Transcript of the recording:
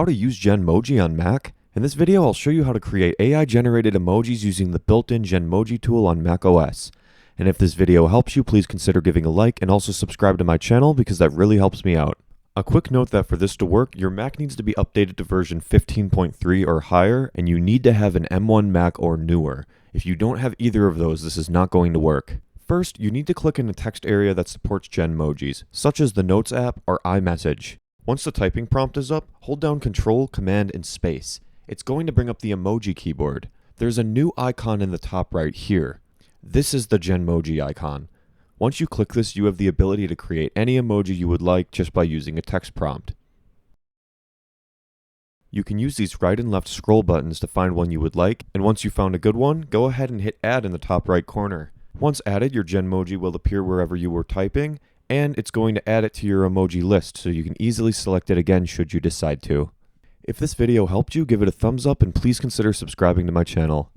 How to use Genmoji on Mac. In this video, I'll show you how to create AI-generated emojis using the built-in Genmoji tool on Mac OS. And if this video helps you, please consider giving a like and also subscribe to my channel because that really helps me out. A quick note that for this to work, your Mac needs to be updated to version 15.3 or higher, and you need to have an M1 Mac or newer. If you don't have either of those, this is not going to work. First, you need to click in the text area that supports Genmojis, such as the Notes app or iMessage. Once the typing prompt is up, hold down Control, Command, and Space. It's going to bring up the emoji keyboard. There's a new icon in the top right here. This is the Genmoji icon. Once you click this, you have the ability to create any emoji you would like just by using a text prompt. You can use these right and left scroll buttons to find one you would like, and once you found a good one, go ahead and hit Add in the top right corner. Once added, your Genmoji will appear wherever you were typing, and it's going to add it to your emoji list so you can easily select it again should you decide to. If this video helped you, give it a thumbs up and please consider subscribing to my channel.